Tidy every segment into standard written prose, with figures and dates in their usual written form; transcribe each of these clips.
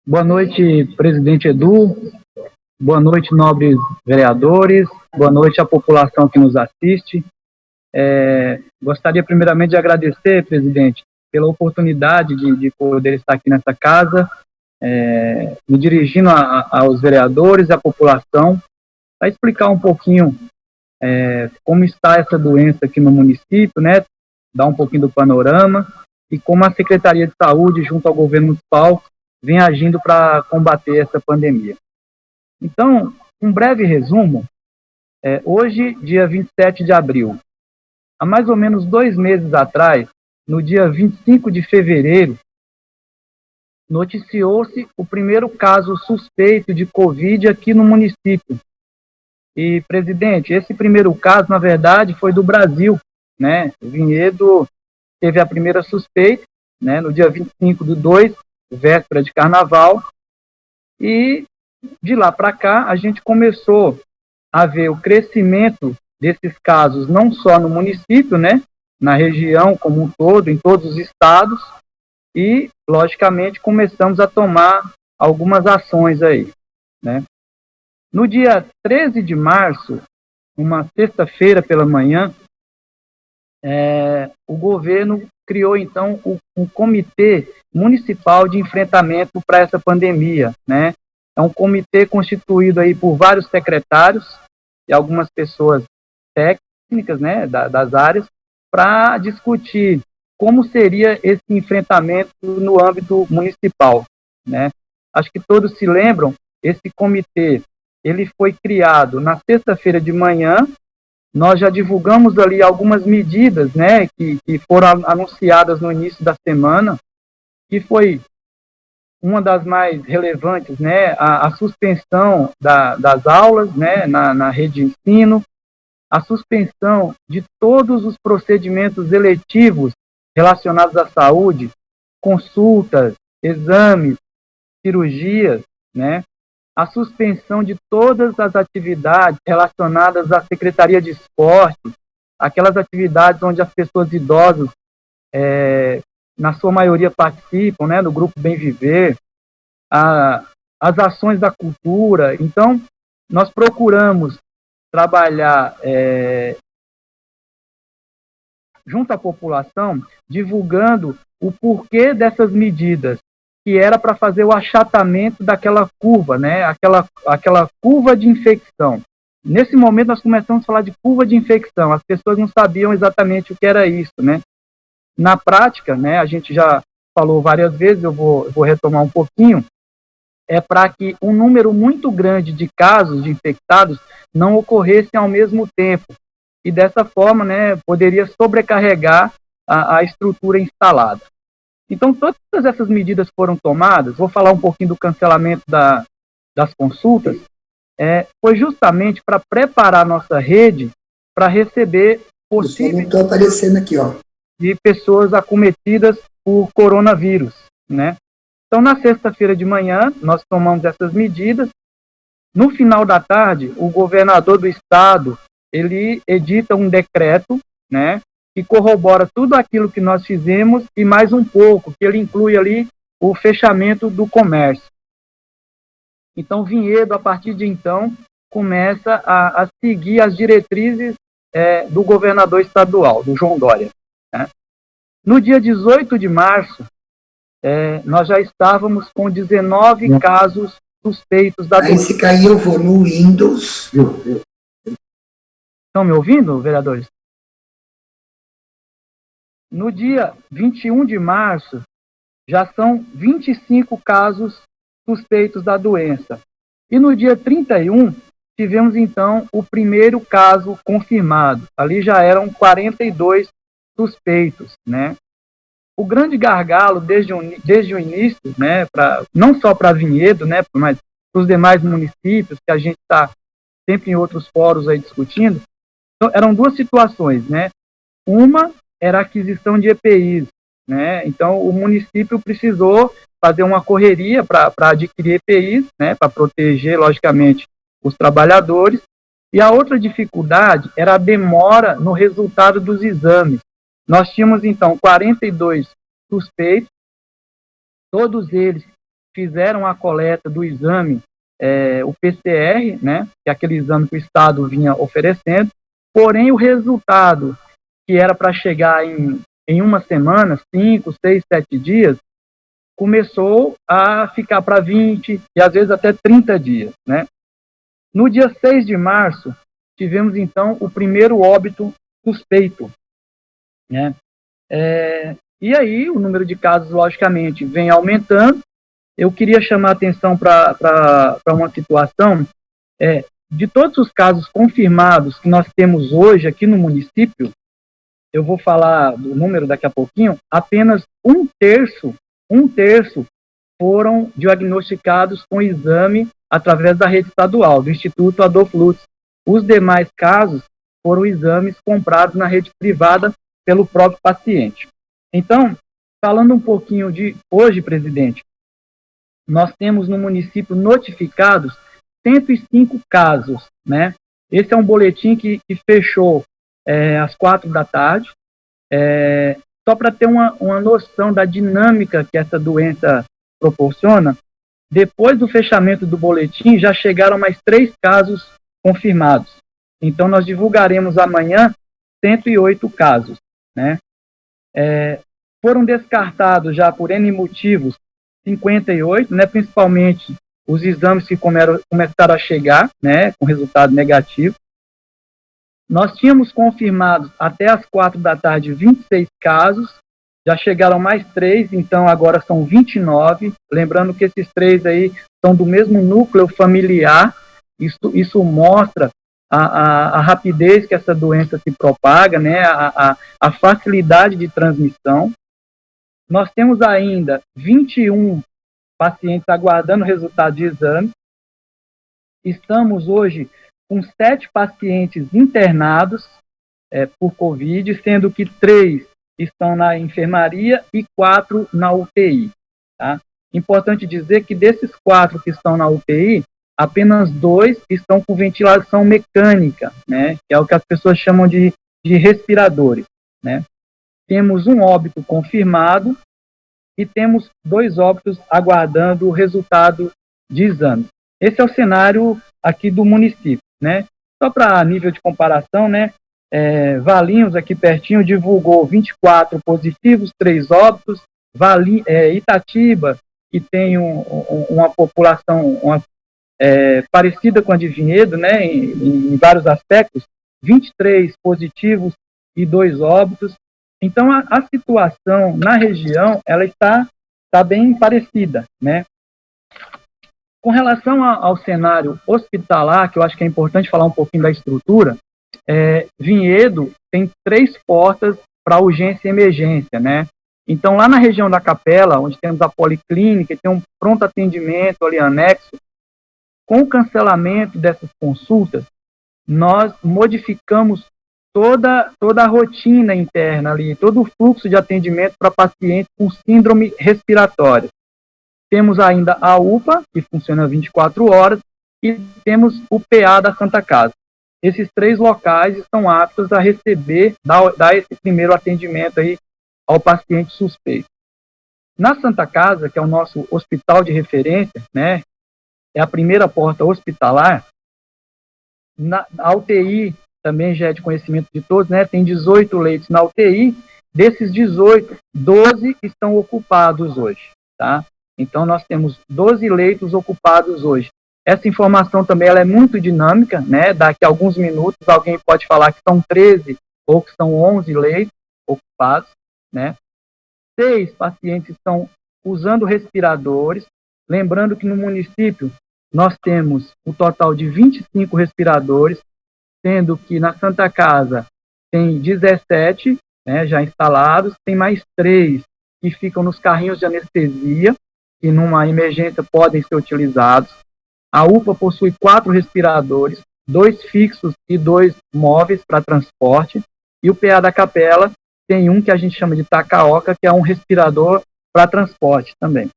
Boa noite, presidente Edu. Boa noite, nobres vereadores. Boa noite à população que nos assiste. Gostaria primeiramente de agradecer, presidente, pela oportunidade de poder estar aqui nessa casa, me dirigindo aos vereadores e à população, para explicar um pouquinho como está essa doença aqui no município, né? Dar um pouquinho do panorama e como a Secretaria de Saúde, junto ao governo municipal, vem agindo para combater essa pandemia. Então, um breve resumo, hoje, dia 27 de abril, há mais ou menos 2 meses atrás, no dia 25 de fevereiro, noticiou-se o primeiro caso suspeito de Covid aqui no município. E, presidente, esse primeiro caso, na verdade, foi do Brasil, né? O Vinhedo teve a primeira suspeita, né, no dia 25/2, véspera de carnaval, e de lá para cá a gente começou a ver o crescimento desses casos, não só no município, né, na região como um todo, em todos os estados, e, logicamente, começamos a tomar algumas ações aí, né. No dia 13 de março, uma sexta-feira pela manhã, o governo criou, então, um comitê municipal de enfrentamento para essa pandemia, né? É um comitê constituído aí por vários secretários e algumas pessoas técnicas, né, das áreas, para discutir como seria esse enfrentamento no âmbito municipal, né? Acho que todos se lembram, esse comitê, ele foi criado na sexta-feira de manhã. Nós já divulgamos ali algumas medidas, né, que foram anunciadas no início da semana, que foi uma das mais relevantes, né, a suspensão das aulas, né, na rede de ensino, a suspensão de todos os procedimentos eletivos relacionados à saúde, consultas, exames, cirurgias, né, a suspensão de todas as atividades relacionadas à Secretaria de Esporte, aquelas atividades onde as pessoas idosas, na sua maioria, participam, né, do Grupo Bem Viver, as ações da cultura. Então, nós procuramos trabalhar junto à população, divulgando o porquê dessas medidas, que era para fazer o achatamento daquela curva, né? Aquela curva de infecção. Nesse momento, nós começamos a falar de curva de infecção. As pessoas não sabiam exatamente o que era isso, né? Na prática, né, a gente já falou várias vezes, eu vou retomar um pouquinho, é para que um número muito grande de casos de infectados não ocorressem ao mesmo tempo. E dessa forma, né, poderia sobrecarregar a estrutura instalada. Então, todas essas medidas foram tomadas. Vou falar um pouquinho do cancelamento das consultas. Foi justamente para preparar nossa rede para receber possíveis aparecendo aqui, ó, de pessoas acometidas por coronavírus, né? Então, na sexta-feira de manhã, nós tomamos essas medidas. No final da tarde, o governador do estado, ele edita um decreto, né, que corrobora tudo aquilo que nós fizemos e mais um pouco, que ele inclui ali o fechamento do comércio. Então, Vinhedo, a partir de então, começa a seguir as diretrizes do governador estadual, do João Dória, né? No dia 18 de março, nós já estávamos com 19 casos suspeitos da doença. Aí se cair eu vou no Windows. Estão me ouvindo, vereadores? No dia 21 de março, já são 25 casos suspeitos da doença. E no dia 31, tivemos, então, o primeiro caso confirmado. Ali já eram 42 suspeitos, né? O grande gargalo, desde o início, né, não só para Vinhedo, né, mas para os demais municípios, que a gente está sempre em outros fóruns aí discutindo, então, eram duas situações, né? Uma era a aquisição de EPIs, né? Então, o município precisou fazer uma correria para adquirir EPIs, né, para proteger, logicamente, os trabalhadores. E a outra dificuldade era a demora no resultado dos exames. Nós tínhamos, então, 42 suspeitos, todos eles fizeram a coleta do exame, o PCR, né, que é aquele exame que o Estado vinha oferecendo, porém o resultado, que era para chegar em uma semana, 5, 6, 7 dias, começou a ficar para 20 e às vezes até 30 dias, né? No dia 6 de março, tivemos então o primeiro óbito suspeito, né? E aí o número de casos, logicamente, vem aumentando. Eu queria chamar a atenção para uma situação, de todos os casos confirmados que nós temos hoje aqui no município, eu vou falar do número daqui a pouquinho, apenas um terço foram diagnosticados com exame através da rede estadual, do Instituto Adolfo Lutz. Os demais casos foram exames comprados na rede privada pelo próprio paciente. Então, falando um pouquinho de hoje, presidente, nós temos no município notificados 105 casos, né? Esse é um boletim que fechou às 4 da tarde, só para ter uma noção da dinâmica que essa doença proporciona. Depois do fechamento do boletim, já chegaram mais 3 casos confirmados. Então, nós divulgaremos amanhã 108 casos, né? Foram descartados já por N motivos 58, né? Principalmente os exames que começaram a chegar, né? Com resultado negativo. Nós tínhamos confirmado até as 4 da tarde 26 casos, já chegaram mais 3, então agora são 29. Lembrando que esses 3 aí são do mesmo núcleo familiar. Isso mostra a rapidez que essa doença se propaga, né? A facilidade de transmissão. Nós temos ainda 21 pacientes aguardando o resultado de exame. Estamos hoje com 7 pacientes internados por Covid, sendo que 3 estão na enfermaria e 4 na UTI. Tá? Importante dizer que desses 4 que estão na UTI, apenas 2 estão com ventilação mecânica, né? Que é o que as pessoas chamam de respiradores, né? Temos um óbito confirmado e temos 2 óbitos aguardando o resultado de exame. Esse é o cenário aqui do município, né? Só para nível de comparação, né? Valinhos, aqui pertinho, divulgou 24 positivos, 3 óbitos. Itatiba, que tem uma população parecida com a de Vinhedo, né? Em vários aspectos, 23 positivos e 2 óbitos. Então, a situação na região, ela está bem parecida, né? Com relação ao cenário hospitalar, que eu acho que é importante falar um pouquinho da estrutura, Vinhedo tem 3 portas para urgência e emergência, né? Então, lá na região da Capela, onde temos a policlínica, tem um pronto atendimento ali anexo, com o cancelamento dessas consultas, nós modificamos toda a rotina interna ali, todo o fluxo de atendimento para pacientes com síndrome respiratória. Temos ainda a UPA, que funciona 24 horas, e temos o PA da Santa Casa. Esses 3 locais estão aptos a receber, dar esse primeiro atendimento aí ao paciente suspeito. Na Santa Casa, que é o nosso hospital de referência, né, é a primeira porta hospitalar, a UTI também já é de conhecimento de todos, né, tem 18 leitos na UTI, desses 18, 12 estão ocupados hoje, tá? Então, nós temos 12 leitos ocupados hoje. Essa informação também ela é muito dinâmica, né? Daqui a alguns minutos alguém pode falar que são 13 ou que são 11 leitos ocupados, né? 6 pacientes estão usando respiradores. Lembrando que no município nós temos um total de 25 respiradores, sendo que na Santa Casa tem 17, né, já instalados, tem mais 3 que ficam nos carrinhos de anestesia, que numa emergência podem ser utilizados. A UPA possui 4 respiradores, 2 fixos e 2 móveis para transporte, e o PA da Capela tem um que a gente chama de Tacaoca, que é um respirador para transporte também.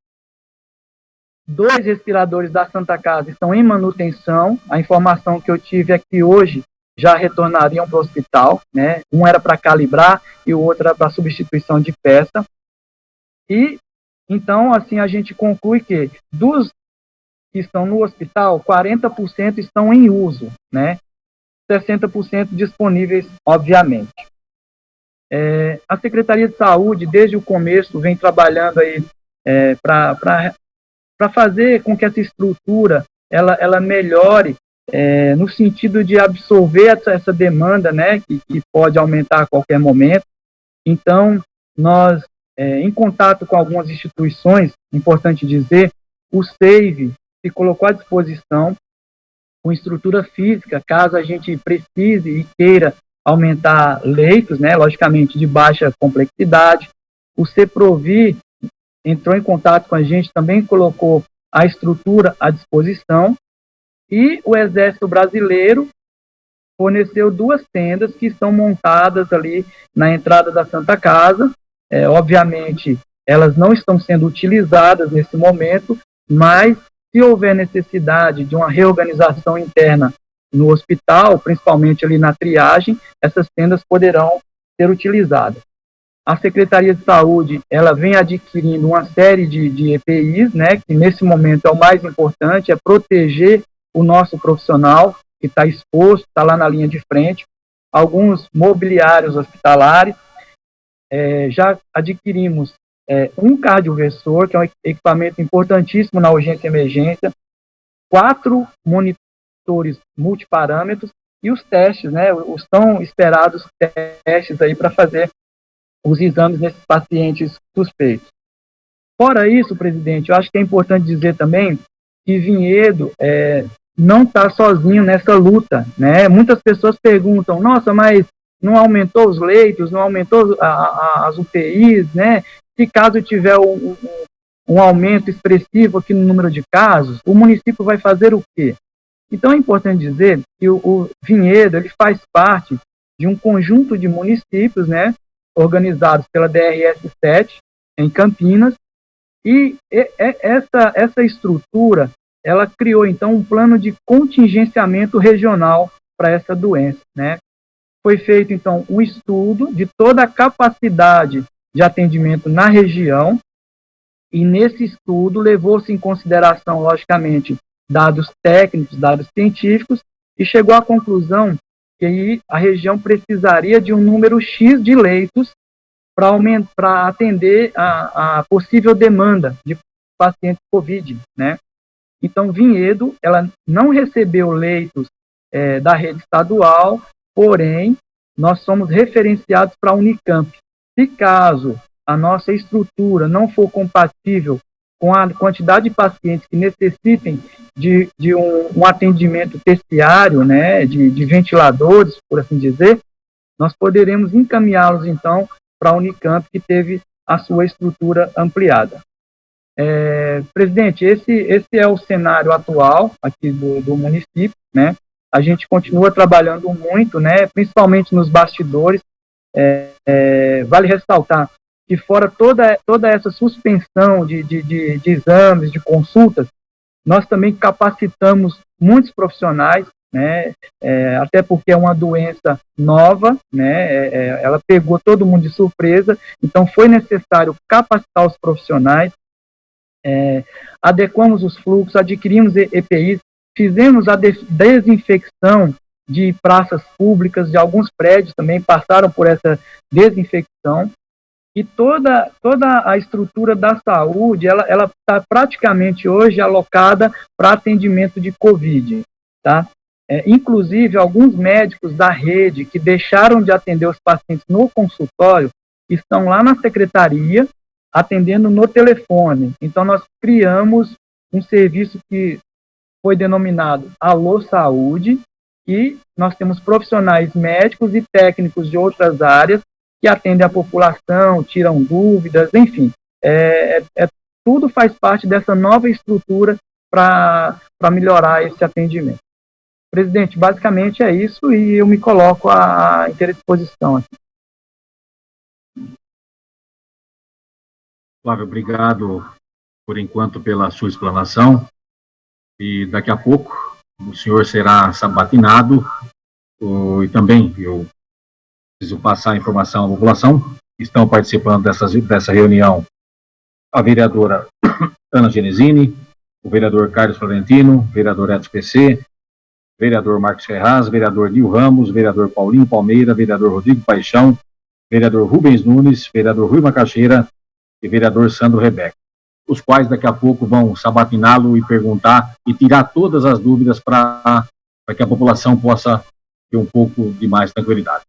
2 respiradores da Santa Casa estão em manutenção. A informação que eu tive é que hoje já retornariam para o hospital, né? Um era para calibrar e o outro era para substituição de peça. E Então, assim, a gente conclui que dos que estão no hospital, 40% estão em uso, né? 60% disponíveis, obviamente. A Secretaria de Saúde, desde o começo, vem trabalhando aí para fazer com que essa estrutura ela melhore no sentido de absorver essa demanda, né, que pode aumentar a qualquer momento. Então, nós, em contato com algumas instituições, importante dizer, o SAVE se colocou à disposição com estrutura física, caso a gente precise e queira aumentar leitos, né, logicamente de baixa complexidade. O CEPROVI entrou em contato com a gente, também colocou a estrutura à disposição, e o Exército Brasileiro forneceu 2 tendas que estão montadas ali na entrada da Santa Casa. Obviamente, elas não estão sendo utilizadas nesse momento, mas se houver necessidade de uma reorganização interna no hospital, principalmente ali na triagem, essas tendas poderão ser utilizadas. A Secretaria de Saúde, ela vem adquirindo uma série de EPIs, né, que nesse momento é o mais importante, é proteger o nosso profissional que está exposto, está lá na linha de frente, alguns mobiliários hospitalares. Já adquirimos um cardioversor, que é um equipamento importantíssimo na urgência e emergência, 4 monitores multiparâmetros e os testes, né, os tão esperados testes aí para fazer os exames nesses pacientes suspeitos. Fora isso, presidente, eu acho que é importante dizer também que Vinhedo não está sozinho nessa luta, né? Muitas pessoas perguntam, nossa, mas não aumentou os leitos, não aumentou as UTIs, né? Se caso tiver um aumento expressivo aqui no número de casos, o município vai fazer o quê? Então é importante dizer que o Vinhedo ele faz parte de um conjunto de municípios, né, organizados pela DRS7 em Campinas, e essa estrutura ela criou então um plano de contingenciamento regional para essa doença, né? Foi feito então um estudo de toda a capacidade de atendimento na região, e nesse estudo levou-se em consideração, logicamente, dados técnicos, dados científicos, e chegou à conclusão que a região precisaria de um número X de leitos para atender a possível demanda de pacientes COVID, né? Então, Vinhedo, ela não recebeu leitos da rede estadual, porém, nós somos referenciados para a Unicamp. Se caso a nossa estrutura não for compatível com a quantidade de pacientes que necessitem de um atendimento terciário, né, de ventiladores, por assim dizer, nós poderemos encaminhá-los, então, para a Unicamp, que teve a sua estrutura ampliada. Presidente, esse é o cenário atual aqui do município, né? A gente continua trabalhando muito, né, principalmente nos bastidores. Vale ressaltar que fora toda essa suspensão de exames, de consultas, nós também capacitamos muitos profissionais, né, até porque é uma doença nova, né, ela pegou todo mundo de surpresa, então foi necessário capacitar os profissionais, adequamos os fluxos, adquirimos EPIs, fizemos a desinfecção de praças públicas, de alguns prédios também passaram por essa desinfecção, e toda a estrutura da saúde, ela está praticamente hoje alocada para atendimento de Covid, tá? Inclusive, alguns médicos da rede que deixaram de atender os pacientes no consultório estão lá na secretaria atendendo no telefone. Então, nós criamos um serviço que foi denominado Alô Saúde, e nós temos profissionais médicos e técnicos de outras áreas que atendem a população, tiram dúvidas, enfim. Tudo faz parte dessa nova estrutura para melhorar esse atendimento. Presidente, basicamente é isso, e eu me coloco à inteira disposição aqui. Flávio, obrigado por enquanto pela sua explanação, e daqui a pouco o senhor será sabatinado, e também eu preciso passar a informação à população que estão participando dessa reunião a vereadora Ana Genesini, o vereador Carlos Florentino, vereador Edson PC, vereador Marcos Ferraz, vereador Nil Ramos, vereador Paulinho Palmeira, vereador Rodrigo Paixão, vereador Rubens Nunes, vereador Rui Macaxeira e vereador Sandro Rebeca, os quais daqui a pouco vão sabatiná-lo e perguntar e tirar todas as dúvidas para que a população possa ter um pouco de mais tranquilidade.